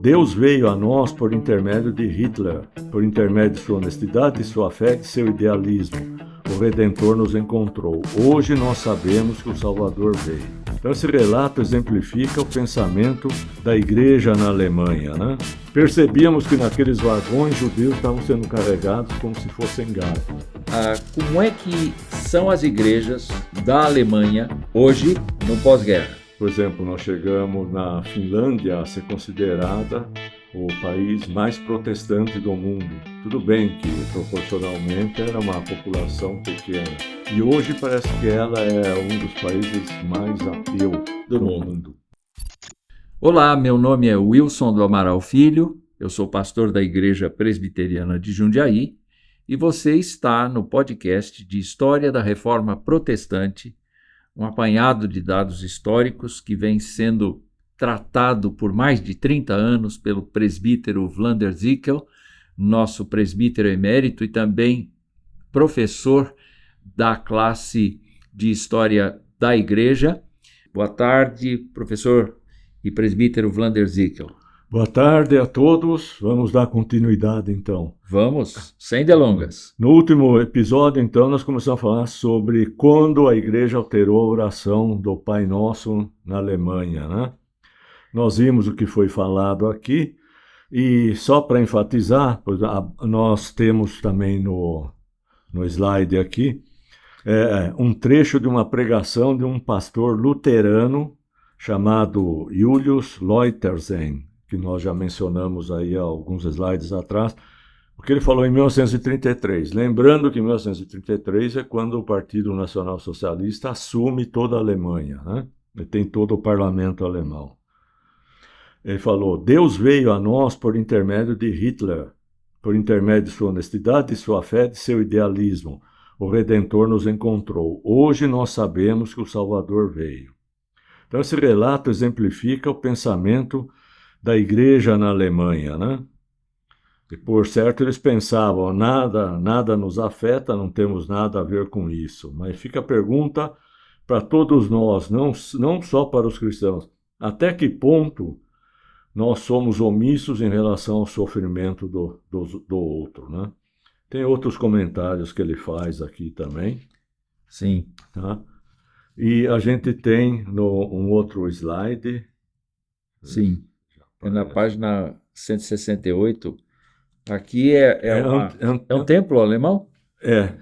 Deus veio a nós por intermédio de Hitler, por intermédio de sua honestidade, de sua fé e de seu idealismo. O Redentor nos encontrou. Hoje nós sabemos que o Salvador veio. Então esse relato exemplifica o pensamento da igreja na Alemanha, né? Percebíamos que naqueles vagões judeus estavam sendo carregados como se fossem gado. Como é que são as igrejas da Alemanha hoje no pós-guerra? Por exemplo, nós chegamos na Finlândia a ser considerada o país mais protestante do mundo. Tudo bem que proporcionalmente era uma população pequena. E hoje parece que ela é um dos países mais ateus do mundo. Olá, meu nome é Wilson do Amaral Filho, eu sou pastor da Igreja Presbiteriana de Jundiaí e você está no podcast de História da Reforma Protestante, um apanhado de dados históricos que vem sendo tratado por mais de 30 anos pelo presbítero Vlander Zickel, nosso presbítero emérito e também professor da classe de História da Igreja. Boa tarde, professor e presbítero Vlander Zickel. Boa tarde a todos. Vamos dar continuidade, então. Vamos, sem delongas. No último episódio, então, nós começamos a falar sobre quando a igreja alterou a oração do Pai Nosso na Alemanha, né? Nós vimos o que foi falado aqui e só para enfatizar, nós temos também no slide aqui um trecho de uma pregação de um pastor luterano chamado Julius Leutersen, que nós já mencionamos aí há alguns slides atrás, o que ele falou em 1933. Lembrando que 1933 é quando o Partido Nacional Socialista assume toda a Alemanha, né? E tem todo o parlamento alemão. Ele falou: Deus veio a nós por intermédio de Hitler, por intermédio de sua honestidade, de sua fé e de seu idealismo. O Redentor nos encontrou. Hoje nós sabemos que o Salvador veio. Então esse relato exemplifica o pensamento da igreja na Alemanha, né? E por certo eles pensavam, nada nos afeta, não temos nada a ver com isso. Mas fica a pergunta para todos nós, não só para os cristãos, até que ponto nós somos omissos em relação ao sofrimento do outro, né? Tem outros comentários que ele faz aqui também. Sim. Tá? E a gente tem um outro slide. Sim. É na página 168. Aqui é um templo alemão?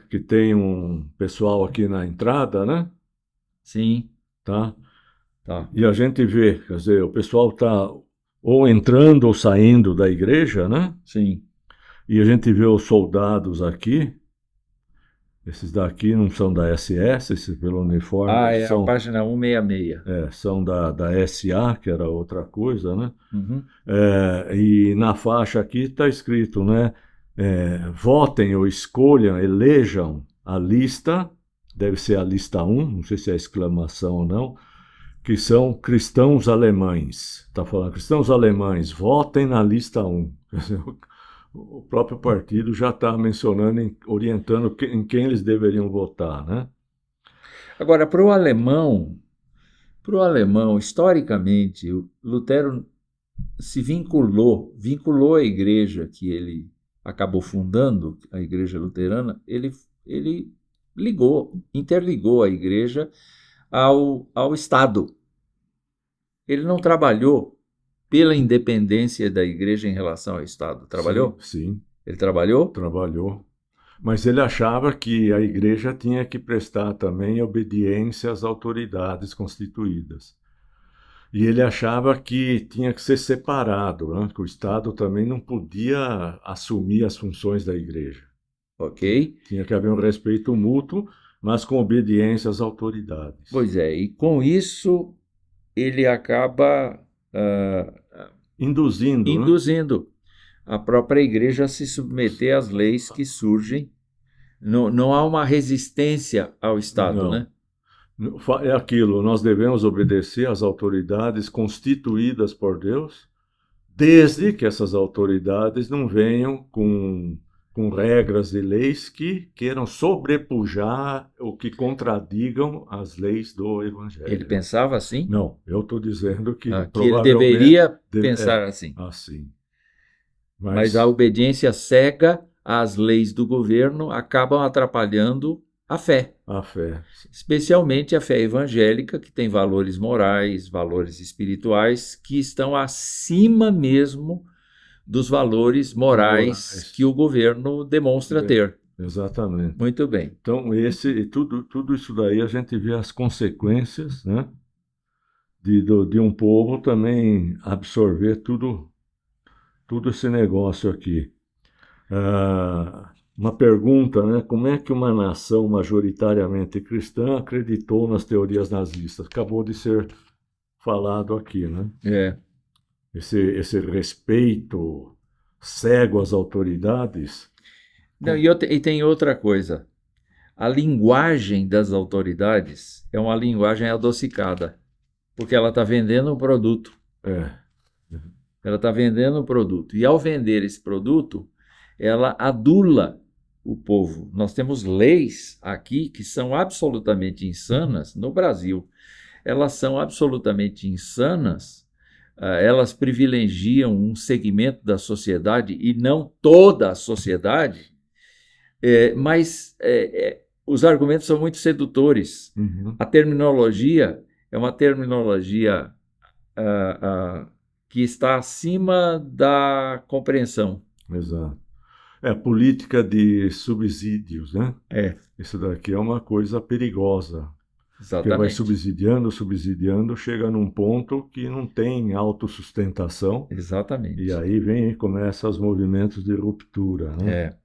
Que tem um pessoal aqui na entrada, né? Sim. Tá? Tá. E a gente vê, quer dizer, o pessoal está ou entrando ou saindo da igreja, né? Sim. E a gente vê os soldados aqui. Esses daqui não são da SS, esses pelo uniforme. A página 166. São da SA, que era outra coisa, né? Uhum. E na faixa aqui está escrito, né? Votem ou escolham, elejam a lista, deve ser a lista 1, não sei se é exclamação ou não, que são cristãos alemães. Está falando, cristãos alemães, votem na lista 1. O próprio partido já está mencionando, orientando em quem eles deveriam votar, né? Agora, para o alemão, historicamente, o Lutero se vinculou à igreja que ele acabou fundando, a igreja luterana, ele interligou a igreja ao Estado. Ele não trabalhou pela independência da igreja em relação ao Estado. Trabalhou? Sim. Ele trabalhou? Trabalhou. Mas ele achava que a igreja tinha que prestar também obediência às autoridades constituídas. E ele achava que tinha que ser separado, né? Que o Estado também não podia assumir as funções da igreja. Ok. Tinha que haver um respeito mútuo, mas com obediência às autoridades. Pois é, e com isso ele acaba induzindo a própria igreja a se submeter às leis que surgem. Não há uma resistência ao Estado, não. Né? É aquilo, nós devemos obedecer às autoridades constituídas por Deus, desde que essas autoridades não venham com com regras e leis que queiram sobrepujar ou que contradigam as leis do Evangelho. Ele pensava assim? Não, eu estou dizendo que Que ele provavelmente deveria pensar assim. assim. Mas a obediência cega às leis do governo acabam atrapalhando a fé. A fé. Especialmente a fé evangélica, que tem valores morais, valores espirituais, que estão acima mesmo dos valores morais que o governo demonstra ter. Exatamente. Muito bem. Então, tudo isso daí a gente vê as consequências, né, de um povo também absorver tudo esse negócio aqui. Uma pergunta, né? Como é que uma nação majoritariamente cristã acreditou nas teorias nazistas? Acabou de ser falado aqui, né? Esse respeito cego às autoridades. Não, e tem outra coisa. A linguagem das autoridades é uma linguagem adocicada, porque ela está vendendo um produto. Ela está vendendo um produto. E ao vender esse produto, ela adula o povo. Nós temos leis aqui que são absolutamente insanas no Brasil. Elas são absolutamente insanas. Elas privilegiam um segmento da sociedade e não toda a sociedade. Mas os argumentos são muito sedutores. Uhum. A terminologia é uma terminologia que está acima da compreensão. Exato. É a política de subsídios, né? Isso daqui é uma coisa perigosa. Exatamente. Porque vai subsidiando, chega num ponto que não tem autossustentação. Exatamente. E aí começam os movimentos de ruptura, né?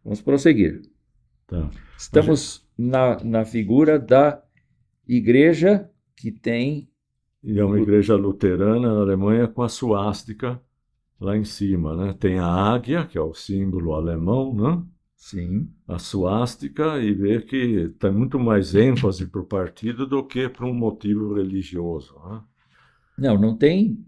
Vamos prosseguir. Tá. Estamos na figura da igreja que tem... E é uma igreja luterana na Alemanha com a suástica lá em cima, né? Tem a águia, que é o símbolo alemão, né? Sim. A suástica, e ver que tem muito mais ênfase para o partido do que para um motivo religioso, né? Não tem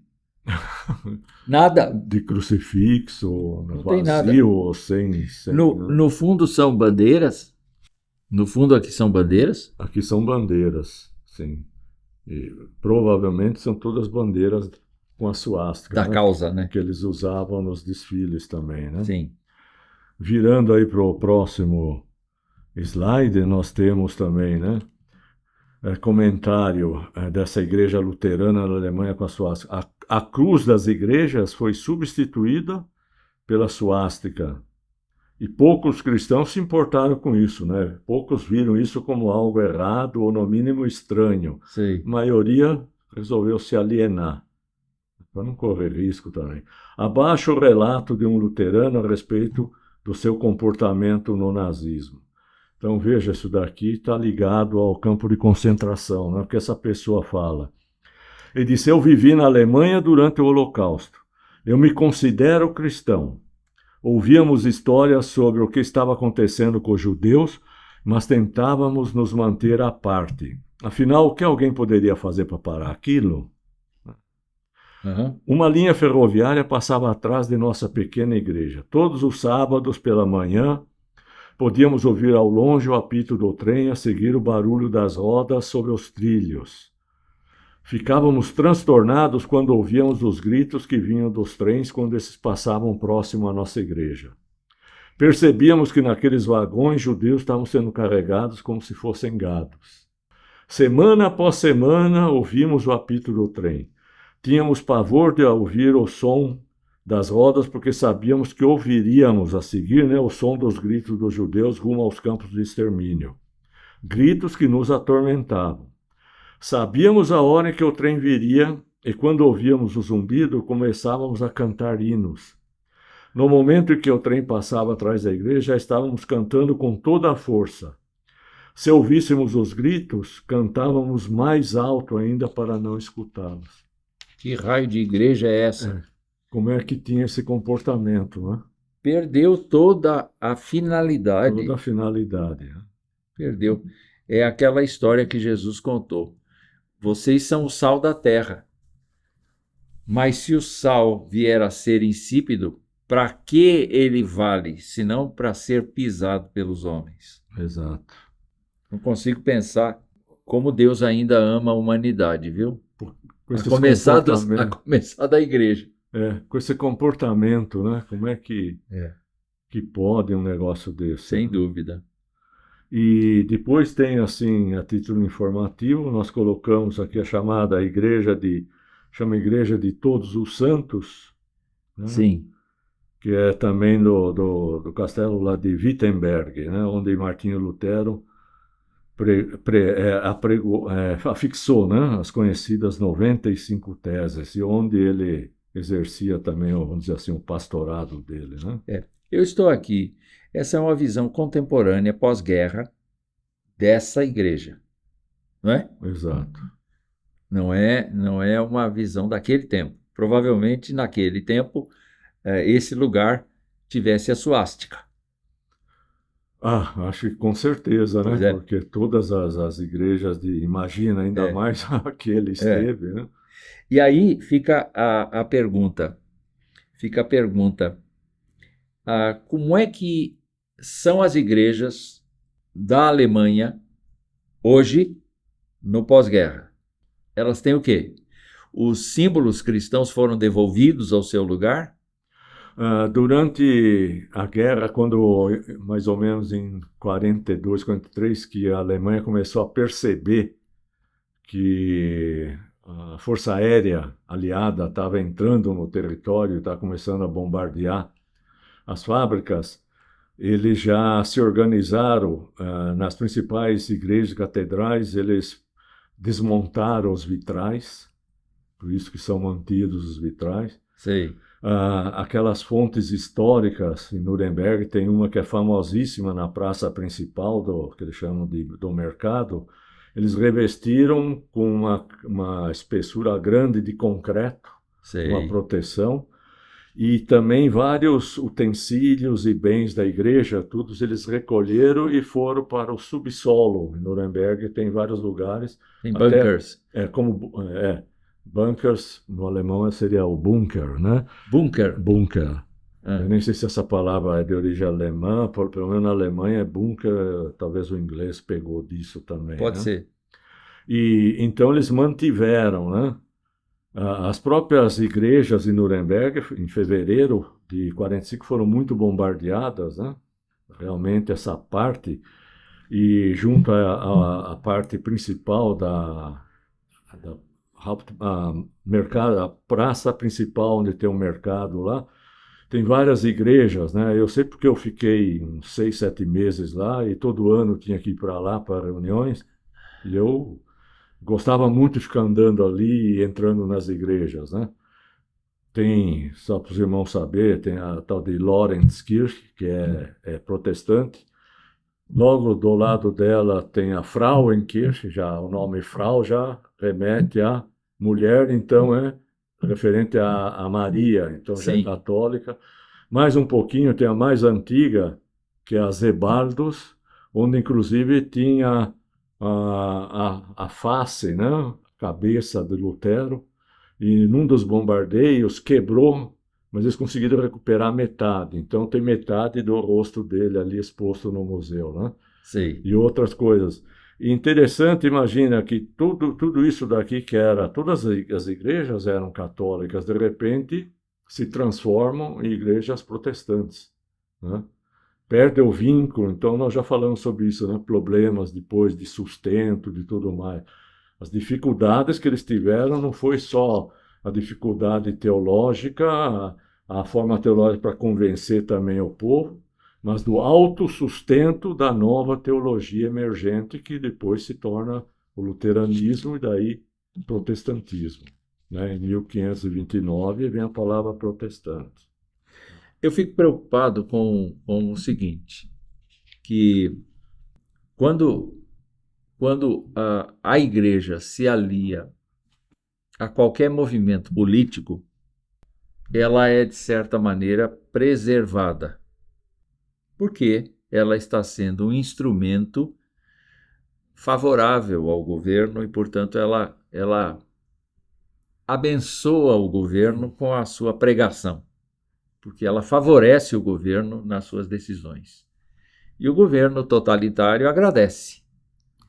nada. De crucifixo, Não vazio tem nada. Ou sem no fundo são bandeiras. No fundo aqui são bandeiras. Aqui são bandeiras, sim. E provavelmente são todas bandeiras com a suástica. Da causa, né? Que eles usavam nos desfiles também, né? Sim. Virando aí para o próximo slide, nós temos também, né? Comentário dessa igreja luterana na Alemanha com a suástica. A cruz das igrejas foi substituída pela suástica. E poucos cristãos se importaram com isso, né? Poucos viram isso como algo errado ou, no mínimo, estranho. Sim. A maioria resolveu se alienar, para não correr risco também. Abaixo o relato de um luterano a respeito do seu comportamento no nazismo. Então, veja, isso daqui está ligado ao campo de concentração, né? Porque essa pessoa fala. Ele disse, eu vivi na Alemanha durante o Holocausto. Eu me considero cristão. Ouvíamos histórias sobre o que estava acontecendo com os judeus, mas tentávamos nos manter à parte. Afinal, o que alguém poderia fazer para parar aquilo? Uhum. Uma linha ferroviária passava atrás de nossa pequena igreja. Todos os sábados pela manhã, podíamos ouvir ao longe o apito do trem a seguir o barulho das rodas sobre os trilhos. Ficávamos transtornados quando ouvíamos os gritos que vinham dos trens quando esses passavam próximo à nossa igreja. Percebíamos que naqueles vagões judeus estavam sendo carregados como se fossem gados. Semana após semana ouvimos o apito do trem. Tínhamos pavor de ouvir o som das rodas porque sabíamos que ouviríamos a seguir, né, o som dos gritos dos judeus rumo aos campos de extermínio. Gritos que nos atormentavam. Sabíamos a hora em que o trem viria e quando ouvíamos o zumbido, começávamos a cantar hinos. No momento em que o trem passava atrás da igreja, já estávamos cantando com toda a força. Se ouvíssemos os gritos, cantávamos mais alto ainda para não escutá-los. Que raio de igreja é essa? Como é que tinha esse comportamento, né? Perdeu toda a finalidade. Toda a finalidade. Né? Perdeu. É aquela história que Jesus contou. Vocês são o sal da terra. Mas se o sal vier a ser insípido, para que ele vale, senão para ser pisado pelos homens? Exato. Não consigo pensar como Deus ainda ama a humanidade, viu? Com A esses começar comportamentos, da igreja. com esse comportamento, né? Como é que pode um negócio desse, Sem né? dúvida. E depois tem, assim, a título informativo, nós colocamos aqui a chamada chama Igreja de Todos os Santos, né? Sim, Que é também do castelo lá de Wittenberg, né? Onde Martinho Lutero afixou, né? As conhecidas 95 teses, e onde ele exercia também, vamos dizer assim, o pastorado dele, né? Eu estou aqui. Essa é uma visão contemporânea, pós-guerra, dessa igreja, não é? Exato. Não é uma visão daquele tempo. Provavelmente, naquele tempo, esse lugar tivesse a suástica. Ah, acho que com certeza, né? Pois é. Porque todas as igrejas imagina, ainda É, mais a que ele é. esteve, né? E aí fica a pergunta, como é que são as igrejas da Alemanha hoje, no pós-guerra? Elas têm o quê? Os símbolos cristãos foram devolvidos ao seu lugar? Durante a guerra, quando mais ou menos em 42, 43, que a Alemanha começou a perceber que a Força Aérea aliada estava entrando no território, estava começando a bombardear as fábricas, eles já se organizaram nas principais igrejas e catedrais, eles desmontaram os vitrais, por isso que são mantidos os vitrais. Sei. Aquelas fontes históricas em Nuremberg, tem uma que é famosíssima na praça principal, que eles chamam do mercado, eles revestiram com uma espessura grande de concreto, uma Sei. proteção, e também vários utensílios e bens da igreja, todos eles recolheram e foram para o subsolo. Em Nuremberg tem vários lugares, Tem até bunkers. bunkers, no alemão seria o bunker, né? Bunker. Bunker. Eu Ah, nem sei se essa palavra é de origem alemã, pelo menos na Alemanha é bunker, talvez o inglês pegou disso também, pode né? ser. E então eles mantiveram, né? As próprias igrejas em Nuremberg, em fevereiro de 45, foram muito bombardeadas, né? Realmente essa parte, e junto à parte principal da mercado, a praça principal onde tem um mercado lá, tem várias igrejas, né? Eu sei porque eu fiquei uns 6, 7 meses lá e todo ano tinha que ir para lá para reuniões, e eu gostava muito de ficar andando ali e entrando nas igrejas, né? Tem, só para os irmãos saber, tem a tal de Lorenzkirche, que é protestante. Logo do lado dela tem a Frauenkirche, já o nome Frau já remete a mulher, então é referente a Maria, então já é Sim. católica. Mais um pouquinho tem a mais antiga, que é a Zebaldos, onde inclusive tinha a face, né, a cabeça de Lutero, e num dos bombardeios quebrou, mas eles conseguiram recuperar metade. Então tem metade do rosto dele ali exposto no museu, né? Sei. E outras coisas. E interessante, imagina que tudo isso daqui que era, todas as igrejas eram católicas, de repente se transformam em igrejas protestantes, né? Perde o vínculo, então nós já falamos sobre isso, né? Problemas depois de sustento, de tudo mais. As dificuldades que eles tiveram não foi só a dificuldade teológica, a forma teológica para convencer também o povo, mas do autossustento da nova teologia emergente que depois se torna o luteranismo e daí o protestantismo, né? Em 1529 vem a palavra protestante. Eu fico preocupado com o seguinte, que quando a igreja se alia a qualquer movimento político, ela é, de certa maneira, preservada, porque ela está sendo um instrumento favorável ao governo e, portanto, ela abençoa o governo com a sua pregação. porque ela favorece o governo nas suas decisões. E o governo totalitário agradece,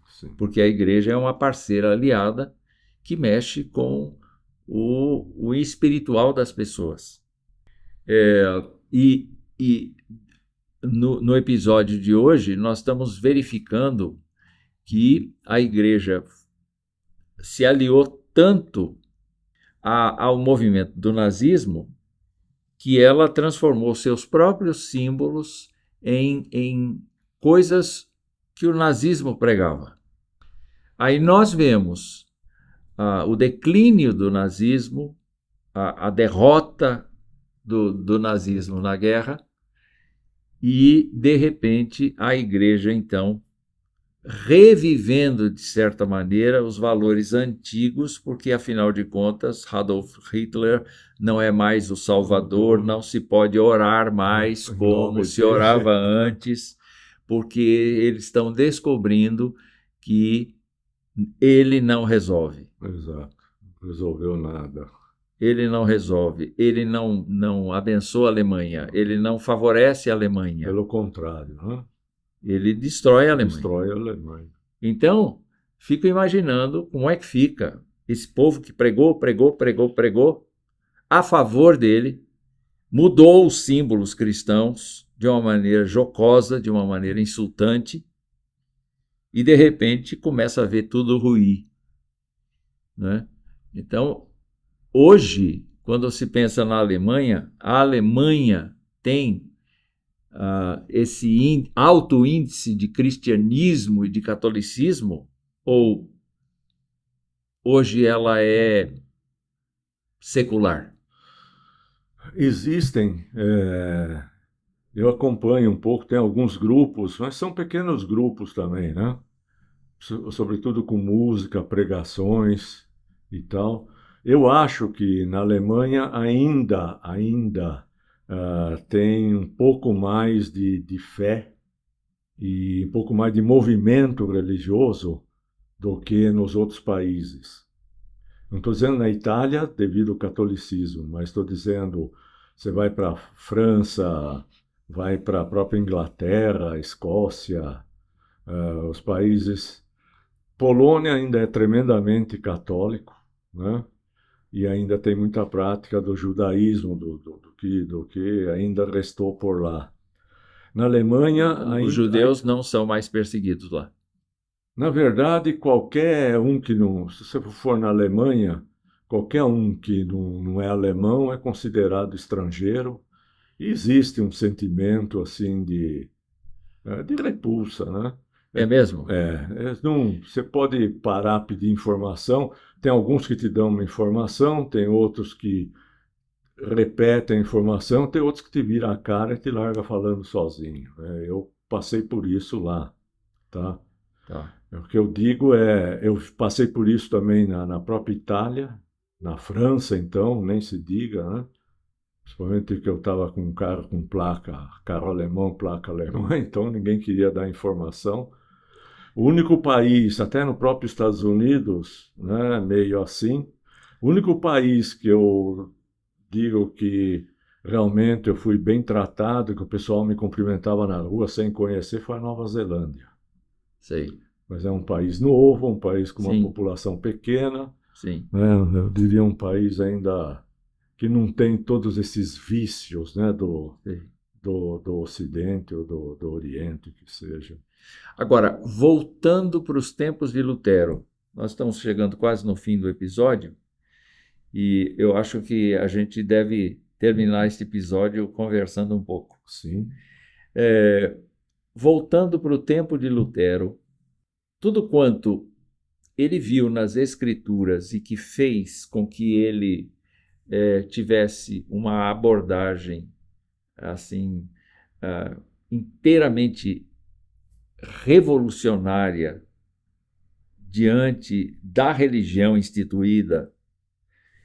Sim. porque a igreja é uma parceira aliada que mexe com o espiritual das pessoas. E no episódio de hoje, nós estamos verificando que a igreja se aliou tanto ao movimento do nazismo que ela transformou seus próprios símbolos em coisas que o nazismo pregava. Aí nós vemos o declínio do nazismo, a derrota do nazismo na guerra, e, de repente, a igreja, então, revivendo, de certa maneira, os valores antigos, porque, afinal de contas, Adolf Hitler não é mais o Salvador, não se pode orar mais como se orava antes, porque eles estão descobrindo que ele não resolve. Exato. Não resolveu nada. Ele não resolve, ele não abençoa a Alemanha, ele não favorece a Alemanha. Pelo contrário, né? Ele destrói a Alemanha. Destrói a Alemanha. Então, fico imaginando como é que fica esse povo que pregou a favor dele, mudou os símbolos cristãos de uma maneira jocosa, de uma maneira insultante, e de repente começa a ver tudo ruir, né? Então, hoje, quando se pensa na Alemanha, a Alemanha tem esse alto índice de cristianismo e de catolicismo, ou hoje ela é secular? Existem, eu acompanho um pouco, tem alguns grupos, mas são pequenos grupos também, né? Sobretudo com música, pregações e tal. Eu acho que na Alemanha ainda tem um pouco mais de fé e um pouco mais de movimento religioso do que nos outros países. Não estou dizendo na Itália devido ao catolicismo, mas estou dizendo, você vai para a França, vai para a própria Inglaterra, Escócia, os países. Polônia ainda é tremendamente católico, né? E ainda tem muita prática do judaísmo, do que ainda restou por lá. Na Alemanha, Os judeus não são mais perseguidos lá. Na verdade, qualquer um que não. Se você for na Alemanha, qualquer um que não é alemão é considerado estrangeiro. E existe um sentimento assim de repulsa, né? É mesmo? Não, você pode parar, pedir informação. Tem alguns que te dão uma informação, tem outros que repetem a informação, tem outros que te viram a cara e te larga falando sozinho. Eu passei por isso lá, tá? Tá. O que eu digo eu passei por isso também na própria Itália, na França, então, nem se diga, né? Principalmente que eu estava com um carro com carro alemão, placa alemã, então ninguém queria dar informação. O único país, até no próprio Estados Unidos, né, meio assim, o único país que eu digo que realmente eu fui bem tratado, que o pessoal me cumprimentava na rua sem conhecer, foi a Nova Zelândia. Sei. Mas é um país novo, um país com uma Sim. população pequena, Sim. né? Eu diria um país ainda que não tem todos esses vícios, né, do Ocidente ou do Oriente, que seja. Agora, voltando para os tempos de Lutero, nós estamos chegando quase no fim do episódio e eu acho que a gente deve terminar este episódio conversando um pouco. Sim. Voltando para o tempo de Lutero, tudo quanto ele viu nas Escrituras e que fez com que ele tivesse uma abordagem assim inteiramente revolucionária diante da religião instituída.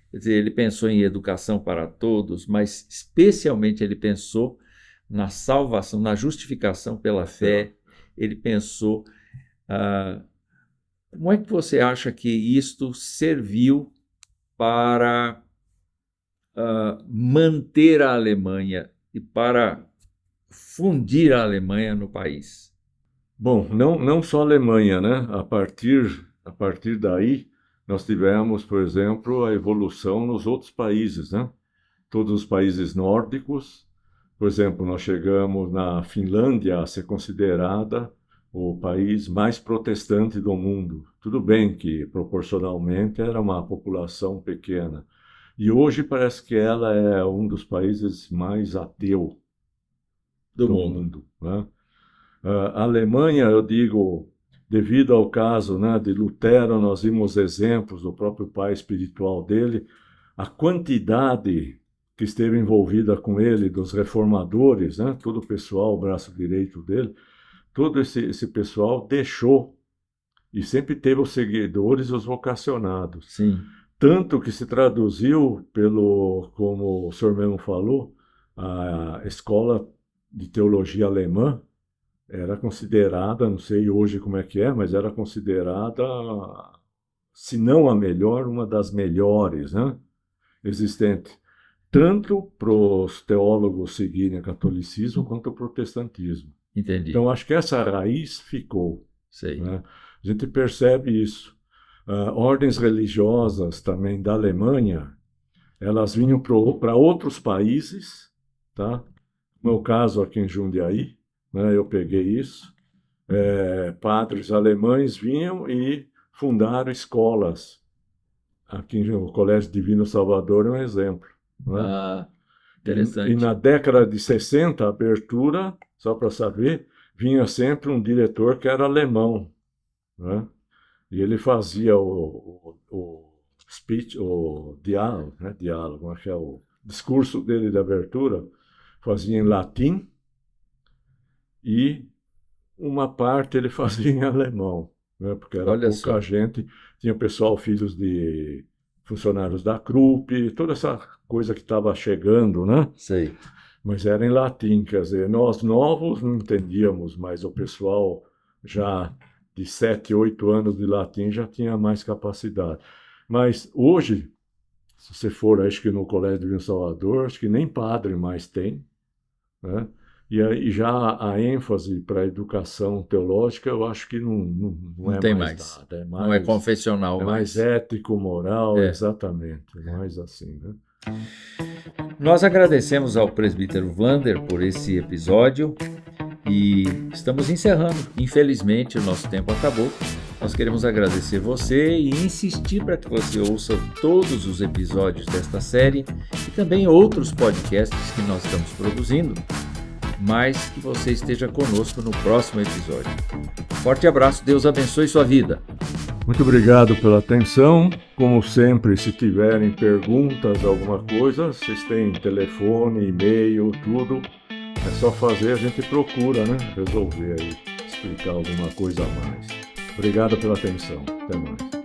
Quer dizer, ele pensou em educação para todos, mas especialmente ele pensou na salvação, na justificação pela fé. Ele pensou... como é que você acha que isto serviu para manter a Alemanha e para fundir a Alemanha no país? Bom, não só a Alemanha, né? A partir daí, nós tivemos, por exemplo, a evolução nos outros países, né? Todos os países nórdicos, por exemplo, nós chegamos na Finlândia a ser considerada o país mais protestante do mundo. Tudo bem que, proporcionalmente, era uma população pequena. E hoje parece que ela é um dos países mais ateus do mundo, né? A Alemanha, eu digo, devido ao caso, né, de Lutero, nós vimos exemplos do próprio pai espiritual dele, a quantidade que esteve envolvida com ele, dos reformadores, né, todo o pessoal, o braço direito dele, todo esse pessoal deixou e sempre teve os seguidores e os vocacionados. Sim. Tanto que se traduziu como o senhor mesmo falou, a escola de teologia alemã era considerada, não sei hoje como é que é, mas era considerada, se não a melhor, uma das melhores, né, existentes, tanto para os teólogos seguirem o catolicismo quanto o protestantismo. Entendi. Então, acho que essa raiz ficou. Sei. Né? A gente percebe isso. Ordens religiosas também da Alemanha, elas vinham para outros países, tá? No meu caso aqui em Jundiaí, né, eu peguei isso. Padres alemães vinham e fundaram escolas. Aqui no Colégio Divino Salvador é um exemplo. Né? Interessante. E na década de 60, a abertura, só para saber, vinha sempre um diretor que era alemão. Né? E ele fazia o speech, o diálogo, né? Diálogo, acho que é o discurso dele de abertura, fazia em latim e uma parte ele fazia em alemão, né? Porque era pouca gente, tinha pessoal, filhos de funcionários da Krupp, toda essa coisa que estava chegando, né? Sei. Mas era em latim, quer dizer, nós novos não entendíamos, mas o pessoal já de 7, 8 anos de latim já tinha mais capacidade. Mas hoje, se você for, acho que no Colégio Divino Salvador, acho que nem padre mais tem, né? E aí já a ênfase para a educação teológica, eu acho que não é tem mais dada. Não é confessional. É mais ético, moral, exatamente. Mais assim, né? Nós agradecemos ao presbítero Wander por esse episódio e estamos encerrando. Infelizmente, o nosso tempo acabou. Nós queremos agradecer você e insistir para que você ouça todos os episódios desta série e também outros podcasts que nós estamos produzindo, mas que você esteja conosco no próximo episódio. Forte abraço, Deus abençoe sua vida. Muito obrigado pela atenção. Como sempre, se tiverem perguntas, alguma coisa, vocês têm telefone, e-mail, tudo. É só fazer, a gente procura, né? Resolver aí, explicar alguma coisa a mais. Obrigado pela atenção. Até mais.